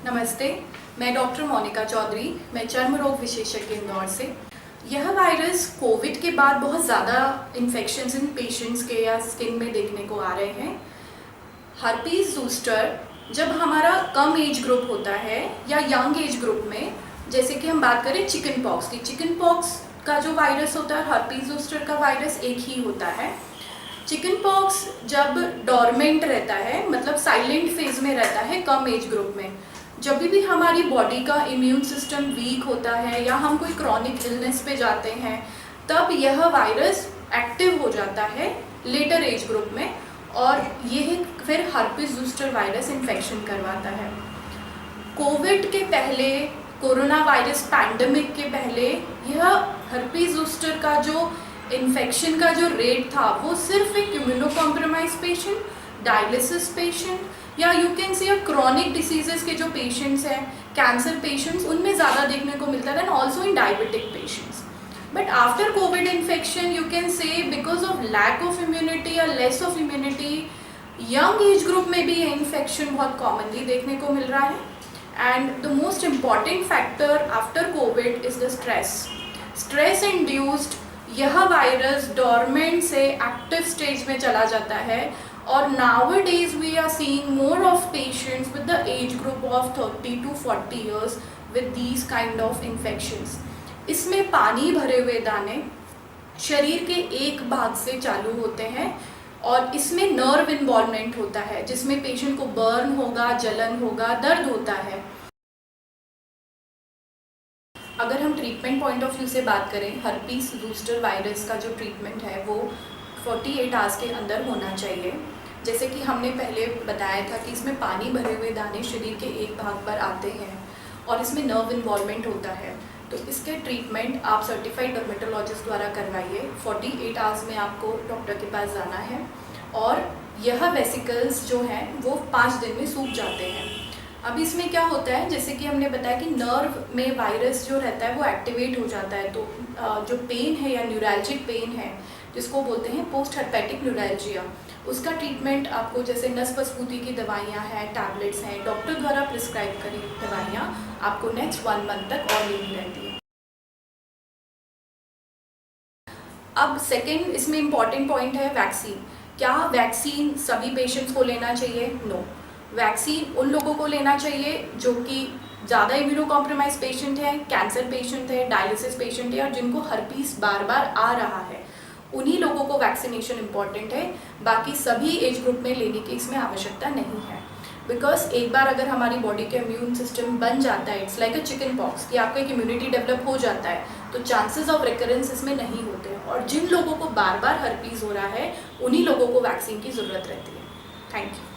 नमस्ते, मैं डॉक्टर मोनिका चौधरी, मैं चर्म रोग विशेषज्ञ इंदौर से। यह वायरस कोविड के बाद बहुत ज़्यादा इन्फेक्शंस इन पेशेंट्स के या स्किन में देखने को आ रहे हैं। हर्पीज ज़ूस्टर जब हमारा कम एज ग्रुप होता है या यंग एज ग्रुप में, जैसे कि हम बात करें चिकन पॉक्स की, चिकन पॉक्स का जो वायरस होता है, हर्पीज ज़ूस्टर का वायरस एक ही होता है। चिकन पॉक्स जब डॉर्मेंट रहता है, मतलब साइलेंट फेज में रहता है कम एज ग्रुप में, जब भी हमारी बॉडी का इम्यून सिस्टम वीक होता है या हम कोई क्रॉनिक इलनेस पे जाते हैं, तब यह वायरस एक्टिव हो जाता है लेटर एज ग्रुप में और यह फिर हर्पीज ज़ूस्टर वायरस इन्फेक्शन करवाता है। कोविड के पहले, कोरोना वायरस पैंडमिक के पहले, यह हर्पीज ज़ूस्टर का जो इन्फेक्शन का जो रेट था वो सिर्फ एक immuno compromise patient, dialysis patient या you can see chronic diseases के जो पेशेंट्स हैं, कैंसर पेशेंट्स, उनमें ज़्यादा देखने को मिलता है, and also in diabetic patients. But after covid infection you can say because of lack of immunity या less of immunity, young age group में भी ये इन्फेक्शन बहुत कॉमनली देखने को मिल रहा है। And the most important factor after Covid is the stress induced यह वायरस डॉर्मेंट से एक्टिव स्टेज में चला जाता है और nowadays we are seeing more of patients with the age group of 30 to 40 years with these kind of infections। इसमें पानी भरे हुए दाने शरीर के एक भाग से चालू होते हैं और इसमें नर्व इन्वॉल्वमेंट होता है, जिसमें पेशेंट को बर्न होगा, जलन होगा, दर्द होता है। अगर हम ट्रीटमेंट पॉइंट ऑफ व्यू से बात करें, हर्पीज ज़ूस्टर वायरस का जो ट्रीटमेंट है वो 48 आवर्स के अंदर होना चाहिए। जैसे कि हमने पहले बताया था कि इसमें पानी भरे हुए दाने शरीर के एक भाग पर आते हैं और इसमें नर्व इन्वॉल्वमेंट होता है, तो इसके ट्रीटमेंट आप सर्टिफाइड डर्मेटोलॉजिस्ट द्वारा करवाइए। 48 आवर्स में आपको डॉक्टर के पास जाना है और यह वेसिकल्स जो हैं वो 5 दिन में सूख जाते हैं। अब इसमें क्या होता है, जैसे कि हमने बताया कि नर्व में वायरस जो रहता है वो एक्टिवेट हो जाता है, तो जो पेन है या न्यूरैल्जिक पेन है जिसको बोलते हैं पोस्ट हर्पेटिक न्यूरैल्जिया, उसका ट्रीटमेंट आपको जैसे नस बसबूती की दवाइयाँ हैं, टैबलेट्स हैं, डॉक्टर द्वारा प्रिस्क्राइब करी दवाइयाँ आपको नेक्स्ट 1 मंथ तक और लेनी रहती है। अब सेकेंड इसमें इम्पॉर्टेंट पॉइंट है वैक्सीन। क्या वैक्सीन सभी पेशेंट्स को लेना चाहिए? नो। वैक्सीन उन लोगों को लेना चाहिए जो कि ज़्यादा इम्यूनो कॉम्प्रोमाइज पेशेंट है, कैंसर पेशेंट है, डायलिसिस पेशेंट है और जिनको हर्पीस बार बार आ रहा है, उन्हीं लोगों को वैक्सीनेशन इम्पॉर्टेंट है। बाकी सभी एज ग्रुप में लेने की इसमें आवश्यकता नहीं है, बिकॉज एक बार अगर हमारी बॉडी का इम्यून सिस्टम बन जाता है, it's like a chicken pox कि आपका एक इम्यूनिटी डेवलप हो जाता है, तो चांसेस ऑफ रिकरेंस इसमें नहीं होते और जिन लोगों को बार बार हर्पीज हो रहा है उन्हीं लोगों को वैक्सीन की ज़रूरत रहती है। Thank you.